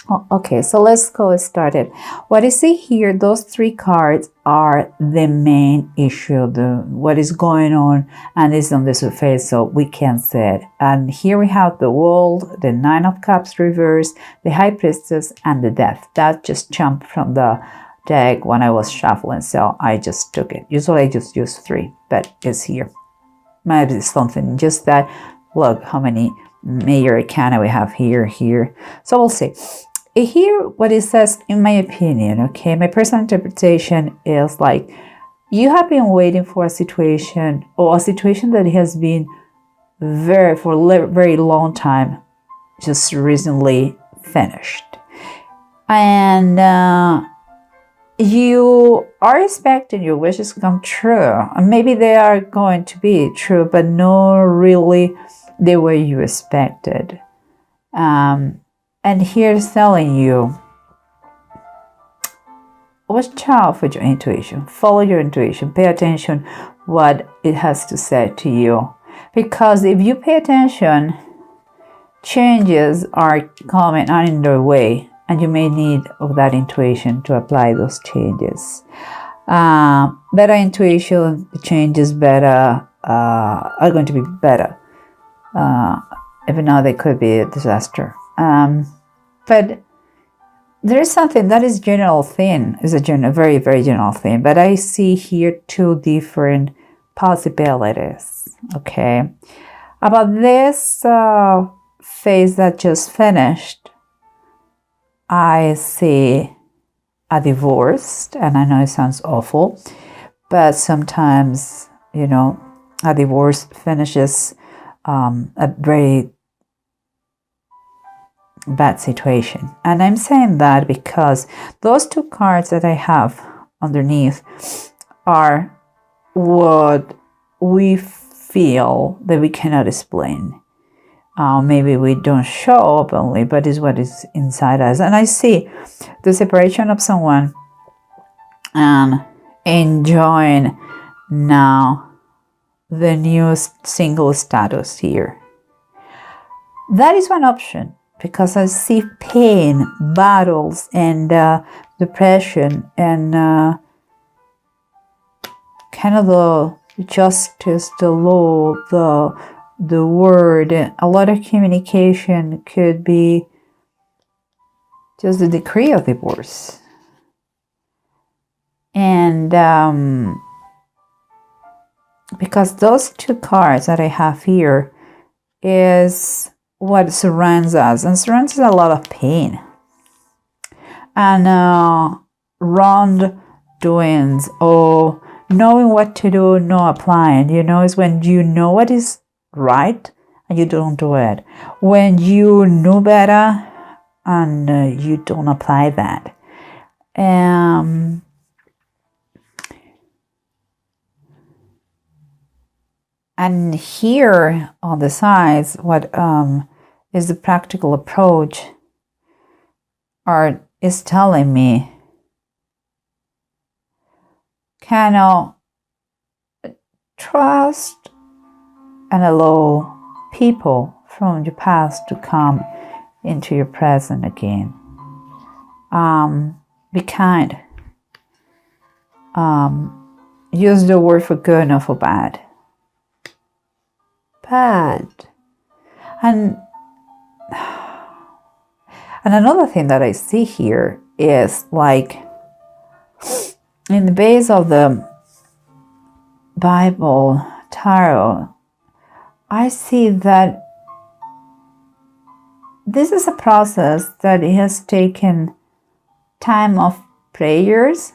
Okay, so let's go started. What you see here, those three cards are the main issue, what is going on, and it's on the surface, so we can't see it. And here we have the World, the Nine of Cups reverse, the High Priestess, and the Death. That just jumped from the deck when I was shuffling, so I just took it. Usually I just use three, but it's here. Maybe it's something just that. Look how many major arcana we have here. So we'll see. Here, what it says, in my opinion, okay, my personal interpretation is like, you have been waiting for a situation, or a situation that has been for a very long time, just recently finished. And you are expecting your wishes to come true. And maybe they are going to be true, but not really the way you expected. And here's telling you, watch out for your intuition. Follow your intuition. Pay attention what it has to say to you. Because if you pay attention, changes are coming on in their way, and you may need of that intuition to apply those changes. Better intuition, changes better are going to be better. Even though they could be a disaster. But there is something that is general thing, is a very, very general thing. But I see here two different possibilities, okay? About this phase that just finished, I see a divorce, and I know it sounds awful, but sometimes, you know, a divorce finishes a very bad situation. And I'm saying that because those two cards that I have underneath are what we feel that we cannot explain. Maybe we don't show openly, but it's what is inside us. And I see the separation of someone and enjoying now the new single status here. That is one option. Because I see pain, battles, and depression, and kind of the justice, the law, the word. A lot of communication could be just the decree of divorce. And because those two cards that I have here is what surrounds us, and surrounds us a lot of pain and wrongdoings, or knowing what to do, not applying. You know, is when you know what is right and you don't do it. When you know better and you don't apply that. And here on the sides, what is the practical approach is telling me, cannot trust and allow people from your past to come into your present again. Be kind. Use the word for good, not for bad. And another thing that I see here is like in the base of the Bible tarot, I see that this is a process that it has taken time of prayers,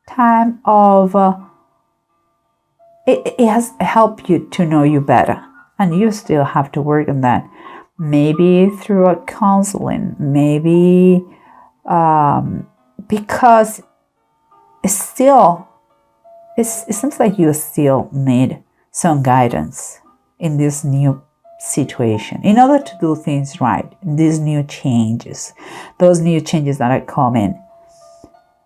time of it has helped you to know you better. And you still have to work on that. Maybe through a counseling, maybe because it seems like you still need some guidance in this new situation in order to do things right. These new changes, those new changes that are coming.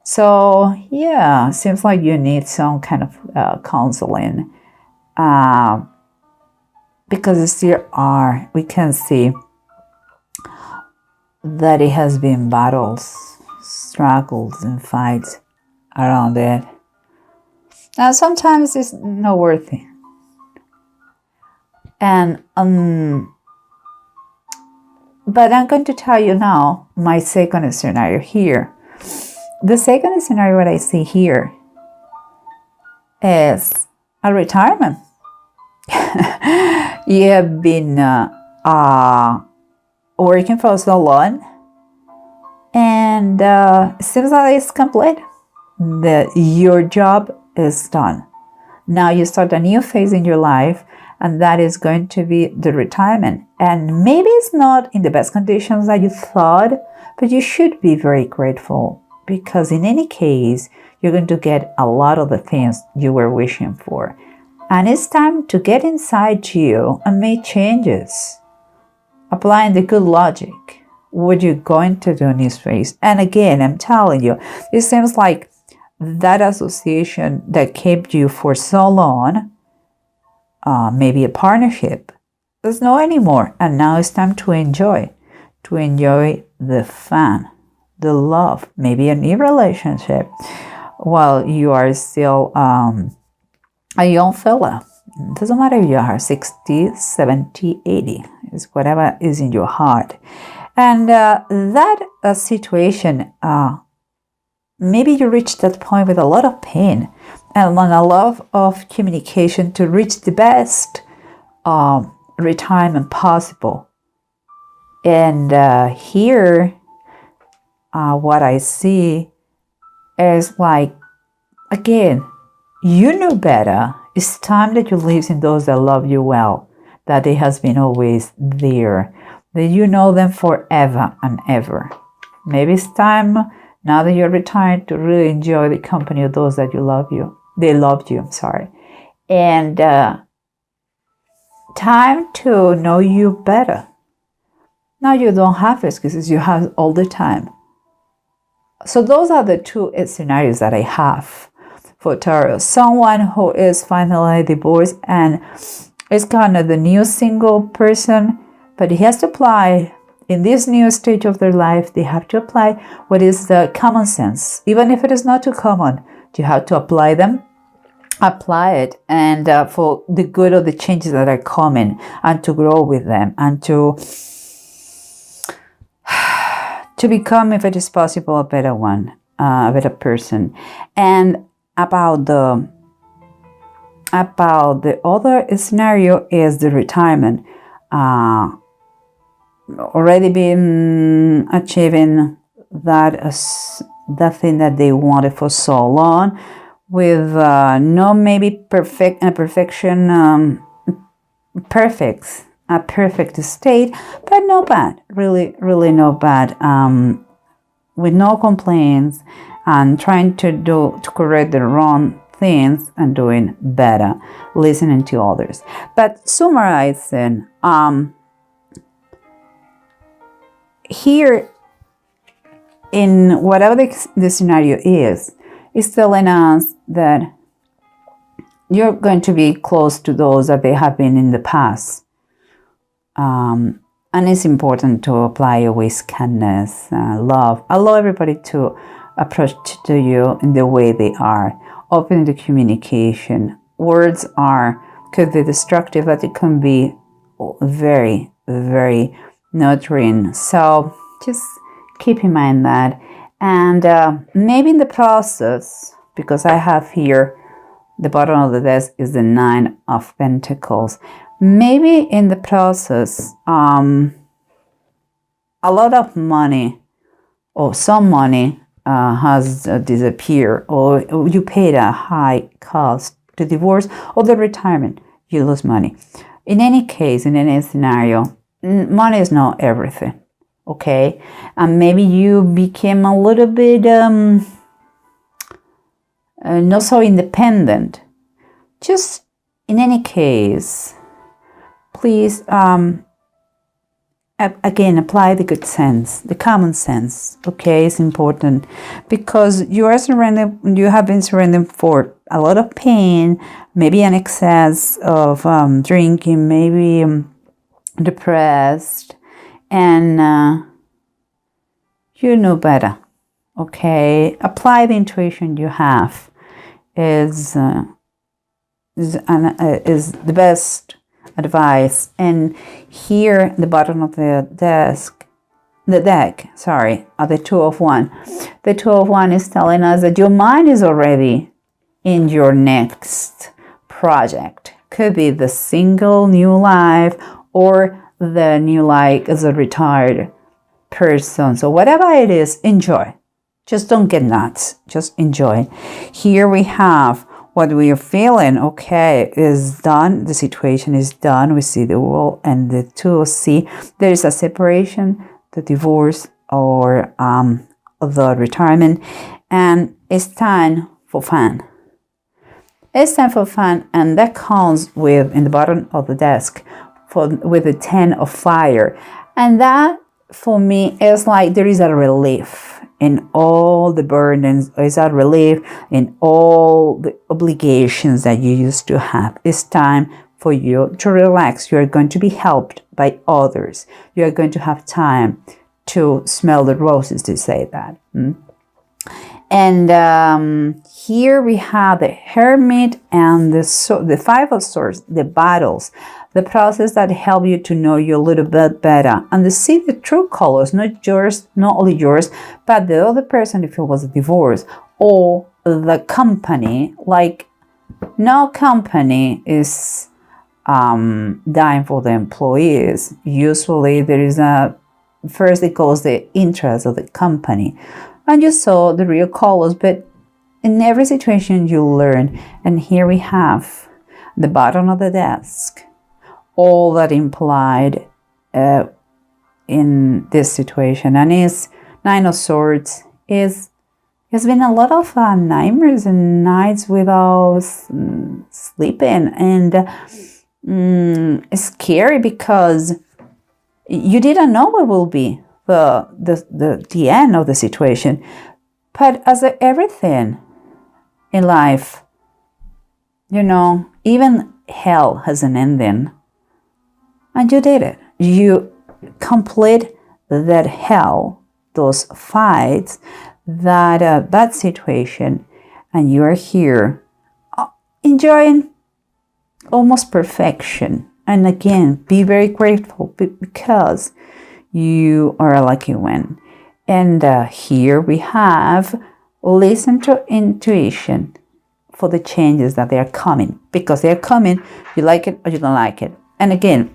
So yeah, seems like you need some kind of counseling. Because there are, we can see that it has been battles, struggles, and fights around it. And sometimes it's not worthy. And but I'm going to tell you now my second scenario here. The second scenario what I see here is a retirement. You have been working for so long, and it seems like it's complete. Your job is done. Now you start a new phase in your life, and that is going to be the retirement. And maybe it's not in the best conditions that you thought, but you should be very grateful, because in any case, you're going to get a lot of the things you were wishing for. And it's time to get inside you and make changes. Applying the good logic. What you're going to do in this phase. And again, I'm telling you, it seems like that association that kept you for so long, maybe a partnership, there's no anymore. And now it's time to enjoy the fun, the love, maybe a new relationship while you are still a young fella. It doesn't matter if you are 60, 70, 80. It's whatever is in your heart. And that situation, maybe you reach that point with a lot of pain and a lot of communication to reach the best retirement possible. And here, what I see is like, again, you know better. It's time that you listen to those that love you well, that they has been always there, that you know them forever and ever. Maybe it's time, now that you're retired, to really enjoy the company of those that they loved you, I'm sorry. And time to know you better. Now you don't have excuses, you have all the time. So those are the two scenarios that I have for Taurus. Someone who is finally divorced and is kind of the new single person, but he has to apply in this new stage of their life. They have to apply what is the common sense, even if it is not too common. You have to apply it, and for the good of the changes that are coming, and to grow with them, and to become, if it is possible, a better one, a better person. And about the other scenario is the retirement. Already been achieving that thing that they wanted for so long, with no maybe a perfect state, but no bad, really no bad, with no complaints, and trying to correct the wrong things and doing better, listening to others. But summarizing, here, in whatever the scenario is telling us that you're going to be close to those that they have been in the past. And it's important to apply always kindness, love. Allow everybody to approach to you in the way they are. Open the communication. Words could be destructive, but it can be very, very nurturing. So just keep in mind that. And maybe in the process, because I have here, the bottom of the desk is the 9 of Pentacles. Maybe in the process, a lot of money, or some money, has disappeared, or you paid a high cost to divorce, or the retirement, you lose money. In any case, in any scenario, money is not everything, okay? And maybe you became a little bit not so independent. Just in any case, please again, apply the good sense, the common sense, okay? It's important, because you have been surrendering for a lot of pain, maybe an excess of drinking, maybe depressed, and you know better. Okay, apply the intuition you have is the best advice. And here at the bottom of the deck, sorry, the Two of One. The Two of One is telling us that your mind is already in your next project. Could be the single new life or the new life as a retired person. So whatever it is, enjoy. Just don't get nuts. Just enjoy. Here we have what we are feeling. Okay, is done. The situation is done. We see the world and the two. See, there is a separation, the divorce, or the retirement, and it's time for fun. It's time for fun, and that comes with in the bottom of the desk with the 10 of fire, and that for me is like there is a relief in all the burdens. Is a relief in all the obligations that you used to have. It's time for you to relax. You are going to be helped by others. You are going to have time to smell the roses, to say that. And here we have the Hermit and the Five of Swords, the battles, the process that help you to know you a little bit better and to see the true colors, not yours, not only yours, but the other person if it was a divorce, or the company. Like, no company is dying for the employees. Usually there is first it goes the interest of the company. And you saw the real colors, but in every situation you learn. And here we have the bottom of the desk, all that implied in this situation. And is Nine of Swords is there's been a lot of nightmares and nights without sleeping, and it's scary because you didn't know what will be the end of the situation. But as everything in life, even hell has an ending, and you did it. You complete that hell, those fights, that bad situation, and you are here enjoying almost perfection. And again, be very grateful because you are a lucky one. And here we have listen to intuition for the changes that they are coming, because they are coming. You like it or you don't like it. And again,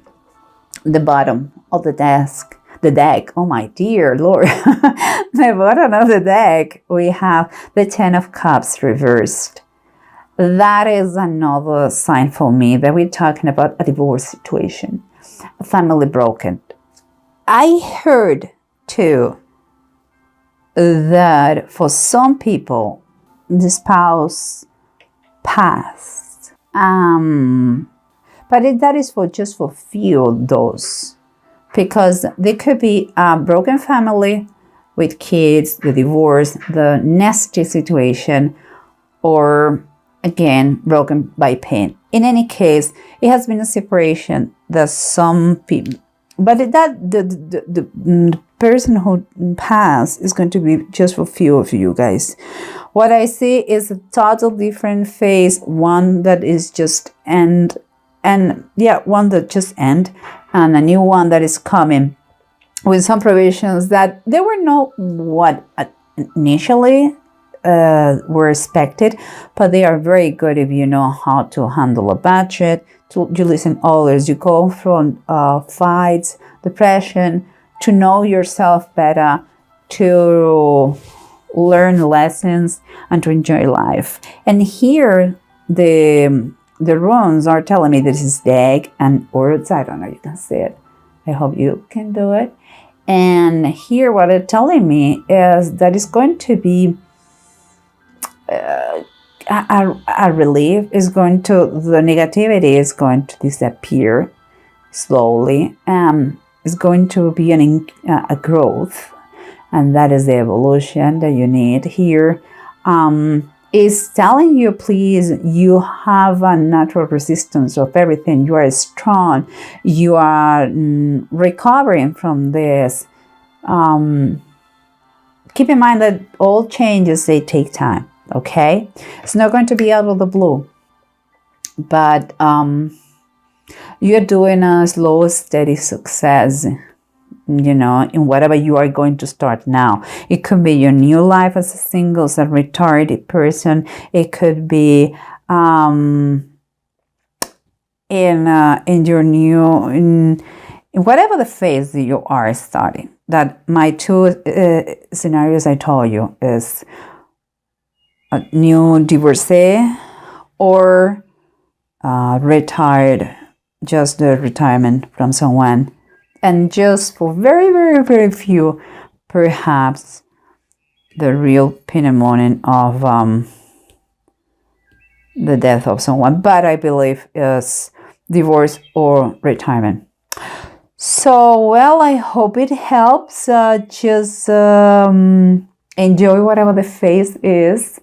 the bottom of the deck, oh my dear Lord, the bottom of the deck, we have the 10 of Cups reversed. That is another sign for me that we're talking about a divorce situation, a family broken. I heard too that for some people the spouse passed, but that is just for few of those, because there could be a broken family with kids, the divorce, the nasty situation, or again broken by pain. In any case, it has been a separation that some people, but the person who passed is going to be just for few of you guys. What I see is a total different phase, one that is just end, and one that just end, and a new one that is coming with some provisions that they were not what initially were expected, but they are very good if you know how to handle a budget, you listen others, you go from fights, depression, to know yourself better, to learn lessons, and to enjoy life. And here the runes are telling me this is the egg and words. I don't know, you can see it. I hope you can do it. And here what they're telling me is that it's going to be a relief. Is going to, the negativity is going to disappear slowly. It's going to be a growth, and that is the evolution that you need here. Is telling you, please, you have a natural resistance of everything. You are strong. You are recovering from this. keep in mind that all changes, they take time. Okay, it's not going to be out of the blue, but you're doing a slow, steady success, in whatever you are going to start now. It could be your new life as a single, as a retired person. It could be in your new, in whatever the phase that you are starting. That my two scenarios I told you is a new divorcee or retired, just the retirement from someone, and just for very, very, very few, perhaps the real pinnacle of the death of someone, but I believe is divorce or retirement. So, well, I hope it helps. Just enjoy whatever the phase is.